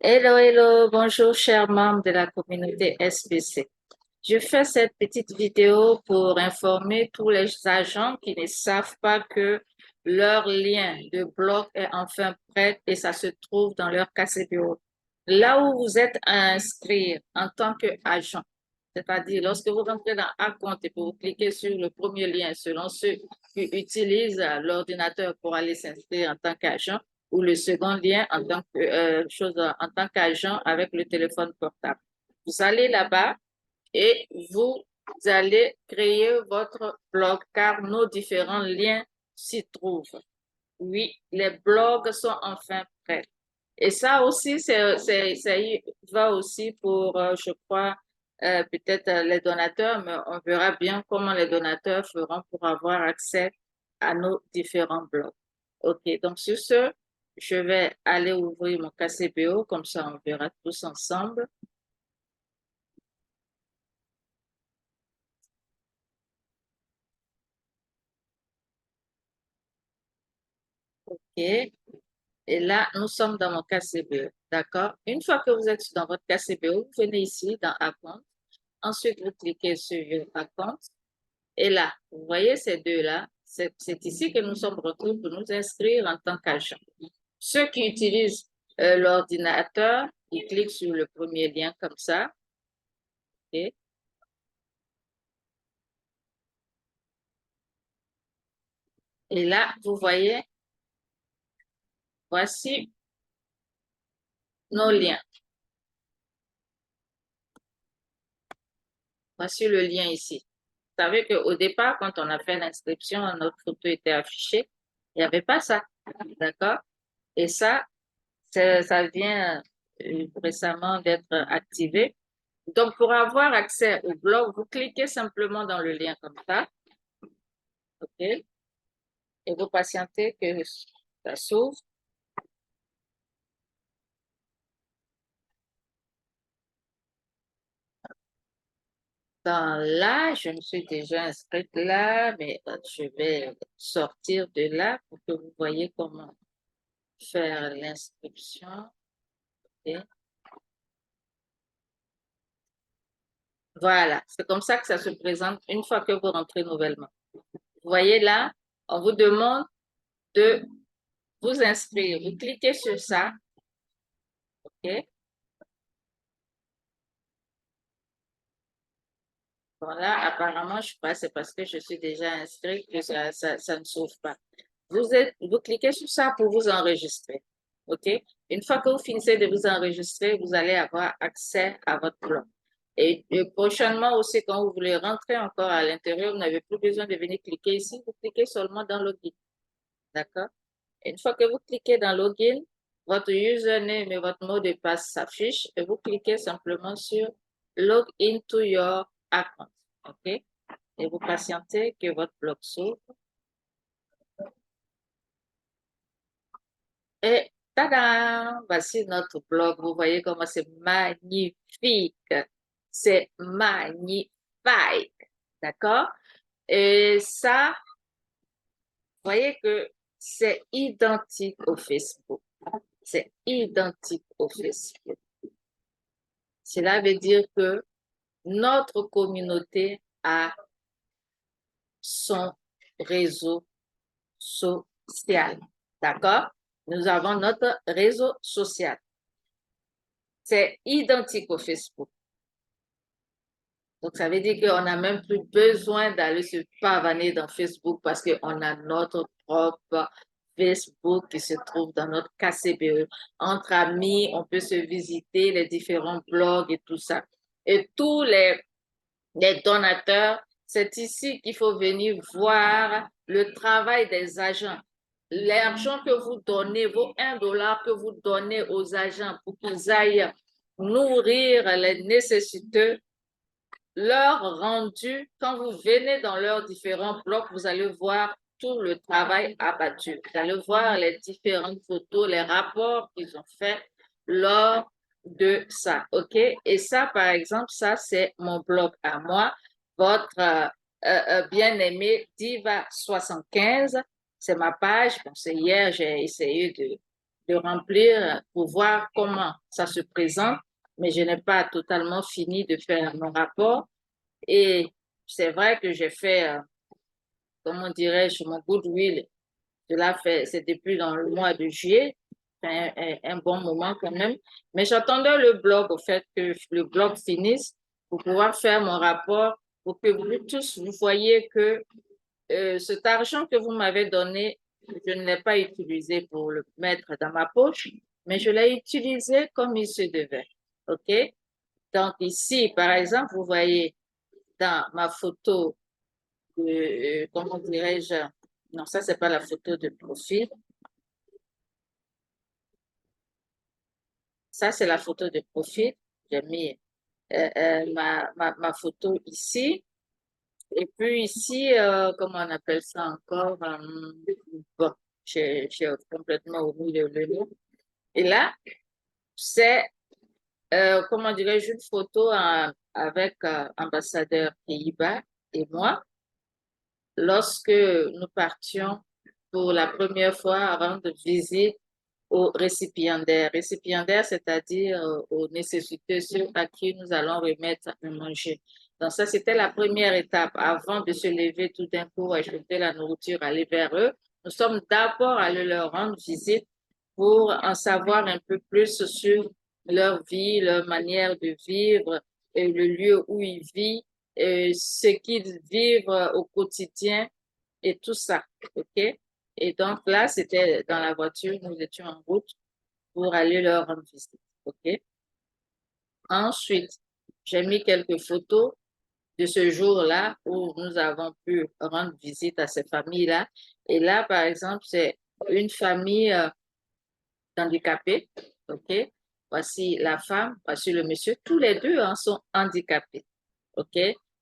Hello, hello, bonjour chers membres de la communauté SBC. Je fais cette petite vidéo pour informer tous les agents qui ne savent pas que leur lien de blog est enfin prêt et ça se trouve dans leur KCBO. Là où vous êtes à inscrire en tant qu'agent, c'est-à-dire lorsque vous rentrez dans un compte et que vous cliquez sur le premier lien selon ceux qui utilisent l'ordinateur pour aller s'inscrire en tant qu'agent, ou le second lien en tant que en tant qu'agent avec le téléphone portable. Vous allez là-bas et vous allez créer votre blog car nos différents liens s'y trouvent. Oui, les blogs sont enfin prêts. Et ça aussi, ça y va aussi pour, je crois, peut-être les donateurs, mais on verra bien comment les donateurs feront pour avoir accès à nos différents blogs. OK, donc sur ce, je vais aller ouvrir mon KCBO, comme ça on verra tous ensemble. OK, et là, nous sommes dans mon KCBO, d'accord? Une fois que vous êtes dans votre KCBO, vous venez ici dans Account. Ensuite, vous cliquez sur Account. Et là, vous voyez ces deux-là, c'est ici que nous sommes retrouvés pour nous inscrire en tant qu'agent. Ceux qui utilisent l'ordinateur, ils cliquent sur le premier lien comme ça. Okay. Et là, vous voyez, voici nos liens. Voici le lien ici. Vous savez qu'au départ, quand on a fait l'inscription, notre photo était affichée. Il n'y avait pas ça. D'accord? Et ça vient récemment d'être activé. Donc, pour avoir accès au blog, vous cliquez simplement dans le lien comme ça. OK? Et vous patientez que ça s'ouvre. Dans là, je me suis déjà inscrite là, mais je vais sortir de là pour que vous voyez comment faire l'inscription. OK? Voilà, c'est comme ça que ça se présente une fois que vous rentrez nouvellement. Vous voyez là, on vous demande de vous inscrire. Vous cliquez sur ça. OK? Bon, là, apparemment, je sais pas, c'est parce que je suis déjà inscrite que ça ne s'ouvre pas. Vous cliquez sur ça pour vous enregistrer. OK? Une fois que vous finissez de vous enregistrer, vous allez avoir accès à votre blog. Et prochainement aussi, quand vous voulez rentrer encore à l'intérieur, vous n'avez plus besoin de venir cliquer ici. Vous cliquez seulement dans Login. D'accord? Une fois que vous cliquez dans Login, votre username et votre mot de passe s'affichent et vous cliquez simplement sur Log into your account. OK? Et vous patientez que votre blog s'ouvre. Et tada! Voici notre blog. Vous voyez comment c'est magnifique. C'est magnifique. D'accord? Et ça, vous voyez que c'est identique au Facebook. C'est identique au Facebook. Cela veut dire que notre communauté a son réseau social. D'accord? Nous avons notre réseau social. C'est identique au Facebook. Donc, ça veut dire qu'on n'a même plus besoin d'aller se pavaner dans Facebook parce qu'on a notre propre Facebook qui se trouve dans notre KCBE. Entre amis, on peut se visiter les différents blogs et tout ça. Et tous les donateurs, c'est ici qu'il faut venir voir le travail des agents. L'argent que vous donnez, vos 1 dollar que vous donnez aux agents pour qu'ils aillent nourrir les nécessiteux, leur rendu, quand vous venez dans leurs différents blocs, vous allez voir tout le travail abattu. Vous allez voir les différentes photos, les rapports qu'ils ont faits lors de ça. OK? Et ça, par exemple, ça, c'est mon blog à moi, votre bien-aimé Diva 75. C'est ma page. Bon, c'est hier, j'ai essayé de remplir pour voir comment ça se présente, mais je n'ai pas totalement fini de faire mon rapport. Et c'est vrai que j'ai fait, comment dirais-je, mon goodwill. Cela fait, c'est depuis dans le mois de juillet, un bon moment quand même. Mais j'attendais le blog, au fait que le blog finisse pour pouvoir faire mon rapport, pour que vous tous, vous voyez que cet argent que vous m'avez donné, je ne l'ai pas utilisé pour le mettre dans ma poche, mais je l'ai utilisé comme il se devait. OK? Donc ici, par exemple, vous voyez dans ma photo de, comment dirais-je, non, ça, c'est pas la photo de profil. Ça, c'est la photo de profil. J'ai mis ma photo ici. Et puis ici, comment on appelle ça encore? Bon, j'ai complètement oublié le nom. Et là, c'est, comment dirais-je, une photo avec ambassadeur Pays-Bas et moi lorsque nous partions pour la première fois rendre visite aux récipiendaires. Récipiendaires, c'est-à-dire aux nécessiteux, ceux à qui nous allons remettre à manger. Donc ça, c'était la première étape. Avant de se lever tout d'un coup, acheter la nourriture, aller vers eux, nous sommes d'abord allés leur rendre visite pour en savoir un peu plus sur leur vie, leur manière de vivre, et le lieu où ils vivent, ce qu'ils vivent au quotidien et tout ça. OK? Et donc là, c'était dans la voiture, nous étions en route pour aller leur rendre visite. OK? Ensuite, j'ai mis quelques photos de ce jour-là où nous avons pu rendre visite à ces familles-là. Et là, par exemple, c'est une famille handicapée. OK? Voici la femme, voici le monsieur. Tous les deux hein, sont handicapés. OK?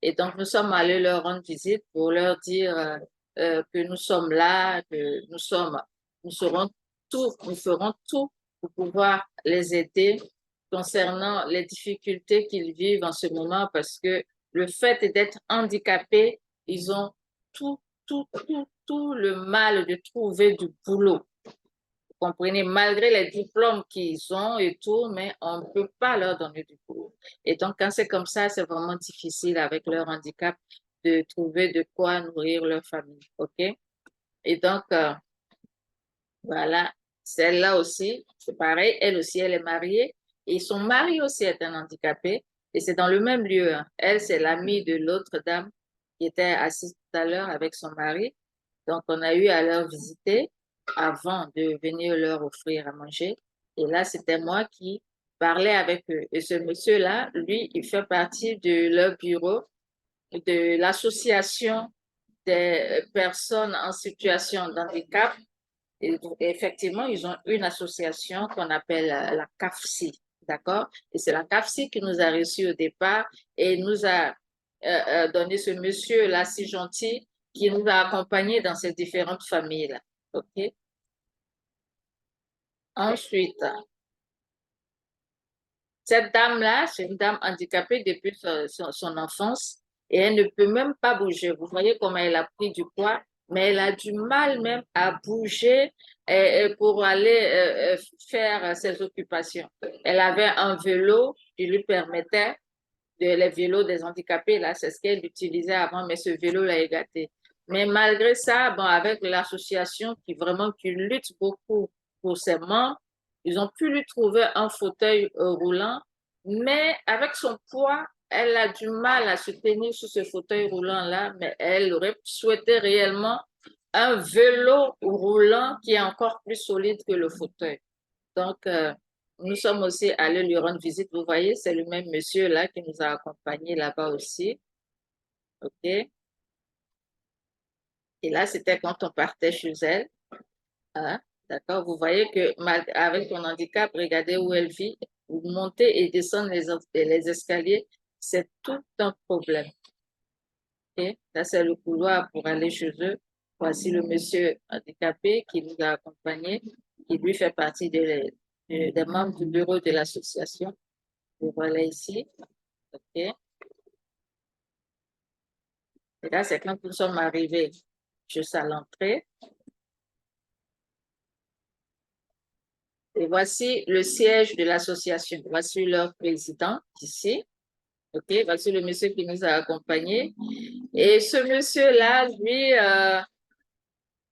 Et donc, nous sommes allés leur rendre visite pour leur dire que nous sommes là, que nous serons tout, nous ferons tout pour pouvoir les aider concernant les difficultés qu'ils vivent en ce moment parce que le fait d'être handicapés, ils ont tout le mal de trouver du boulot. Comprenez, malgré les diplômes qu'ils ont et tout, mais on ne peut pas leur donner du boulot. Et donc, quand c'est comme ça, c'est vraiment difficile avec leur handicap de trouver de quoi nourrir leur famille. OK? Et donc, voilà, celle-là aussi, c'est pareil, elle aussi, elle est mariée et son mari aussi est un handicapé et c'est dans le même lieu. Hein. Elle, c'est l'amie de l'autre dame qui était assise tout à l'heure avec son mari. Donc, on a eu à leur visiter avant de venir leur offrir à manger. Et là, c'était moi qui parlais avec eux. Et ce monsieur-là, lui, il fait partie de leur bureau, de l'association des personnes en situation d'handicap et donc, effectivement, ils ont une association qu'on appelle la CAFSI, d'accord? Et c'est la CAFSI qui nous a reçus au départ et nous a donné ce monsieur-là si gentil qui nous a accompagnés dans ces différentes familles-là. OK? Ensuite, cette dame-là, c'est une dame handicapée depuis son enfance et elle ne peut même pas bouger. Vous voyez comment elle a pris du poids, mais elle a du mal même à bouger pour aller faire ses occupations. Elle avait un vélo qui lui permettait, les vélos des handicapés, là, c'est ce qu'elle utilisait avant, mais ce vélo-là est gâté. Mais malgré ça, bon, avec l'association qui lutte beaucoup pour ses membres, ils ont pu lui trouver un fauteuil roulant, mais avec son poids, elle a du mal à se tenir sur ce fauteuil roulant-là, mais elle aurait souhaité réellement un vélo roulant qui est encore plus solide que le fauteuil. Donc, nous sommes aussi allés lui rendre visite. Vous voyez, c'est le même monsieur là qui nous a accompagnés là-bas aussi. OK? Et là, c'était quand on partait chez elle. Hein? D'accord? Vous voyez que avec son handicap, regardez où elle vit. Vous montez et descendre les escaliers, c'est tout un problème. OK? Là, c'est le couloir pour aller chez eux. Voici le monsieur handicapé qui nous a accompagnés, qui lui fait partie des membres du bureau de l'association. Vous voilà ici. OK? Et là, c'est quand nous sommes arrivés juste à l'entrée. Et voici le siège de l'association. Voici leur président ici. OK, voici le monsieur qui nous a accompagnés. Et ce monsieur-là, lui,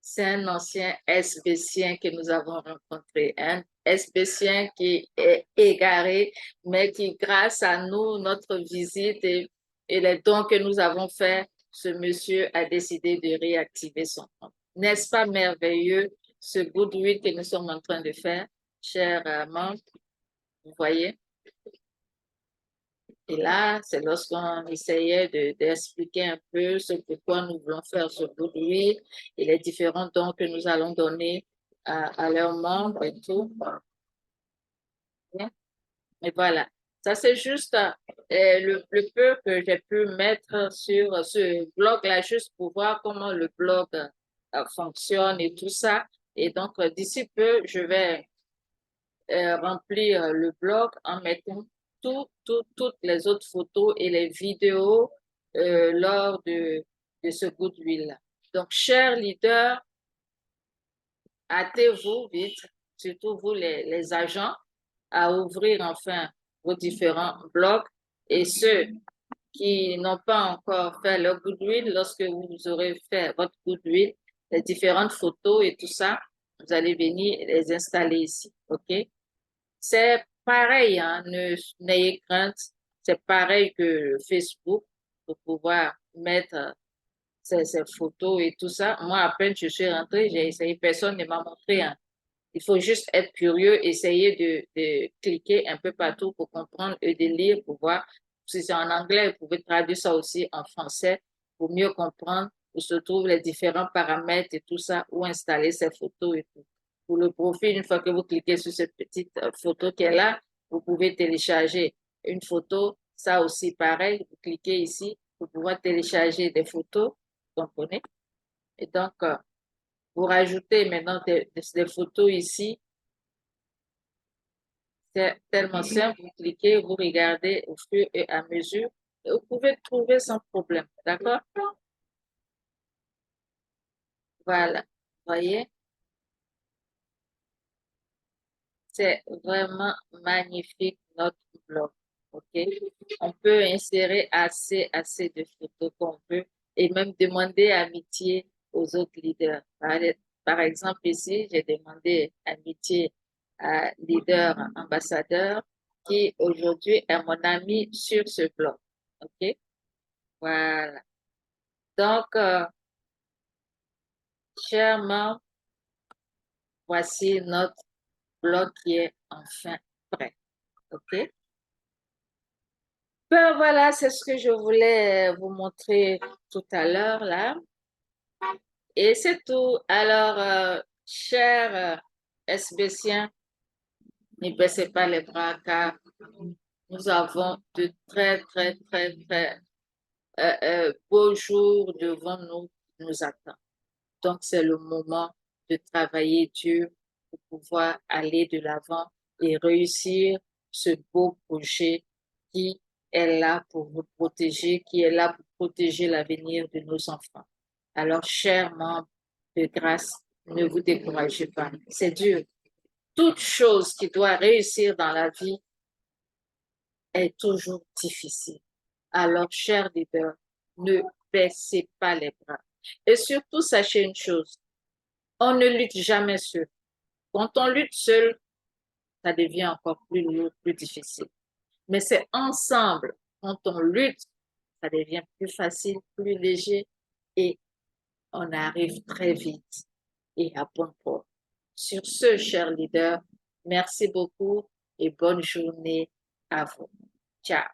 c'est un ancien SBCien que nous avons rencontré, un SBCien qui est égaré, mais qui, grâce à nous, notre visite et les dons que nous avons faits, ce monsieur a décidé de réactiver son compte. N'est-ce pas merveilleux ce goodwill que nous sommes en train de faire, chers membres? Vous voyez? Et là, c'est lorsqu'on essayait d'expliquer un peu ce pourquoi nous voulons faire ce goodwill et les différents dons que nous allons donner à leurs membres et tout. Et voilà. Ça, c'est juste le peu que j'ai pu mettre sur ce blog-là, juste pour voir comment le blog fonctionne et tout ça. Et donc, d'ici peu, je vais remplir le blog en mettant toutes les autres photos et les vidéos lors de ce goodwill-là. Donc, chers leaders, hâtez-vous vite, surtout vous les agents, à ouvrir enfin vos différents blogs et ceux qui n'ont pas encore fait leur goodwill, lorsque vous aurez fait votre goodwill, les différentes photos et tout ça, vous allez venir les installer ici, OK? C'est pareil, hein, n'ayez crainte. C'est pareil que Facebook pour pouvoir mettre ces photos et tout ça. Moi, à peine je suis rentrée, j'ai essayé, personne ne m'a montré, hein. Il faut juste être curieux, essayer de cliquer un peu partout pour comprendre et de lire, pour voir. Si c'est en anglais, vous pouvez traduire ça aussi en français pour mieux comprendre où se trouvent les différents paramètres et tout ça, où installer ces photos et tout. Pour le profil, une fois que vous cliquez sur cette petite photo qui est là, vous pouvez télécharger une photo. Ça aussi, pareil, vous cliquez ici pour pouvoir télécharger des photos, vous comprenez? Et donc, vous rajoutez maintenant des photos ici. C'est tellement simple, vous cliquez, vous regardez au fur et à mesure, et vous pouvez trouver sans problème, d'accord? Voilà, vous voyez, c'est vraiment magnifique notre blog, ok? On peut insérer assez de photos qu'on veut et même demander amitié aux autres leaders. Par exemple, ici, j'ai demandé amitié à leader ambassadeur qui aujourd'hui est mon ami sur ce blog, ok? Voilà. Donc, chers membres, voici notre blog qui est enfin prêt. OK? Ben voilà, c'est ce que je voulais vous montrer tout à l'heure là. Et c'est tout. Alors, chers SBCiens, ne baissez pas les bras car nous avons de très beaux jours devant nous qui nous attendent. Donc, c'est le moment de travailler dur pour pouvoir aller de l'avant et réussir ce beau projet qui est là pour vous protéger, qui est là pour protéger l'avenir de nos enfants. Alors, chers membres de grâce, ne vous découragez pas. C'est dur. Toute chose qui doit réussir dans la vie est toujours difficile. Alors, chers leaders, ne baissez pas les bras. Et surtout, sachez une chose, on ne lutte jamais seul. Quand on lutte seul, ça devient encore plus lourd, plus difficile. Mais c'est ensemble, quand on lutte, ça devient plus facile, plus léger et on arrive très vite et à bon port. Sur ce, cher leader, merci beaucoup et bonne journée à vous. Ciao.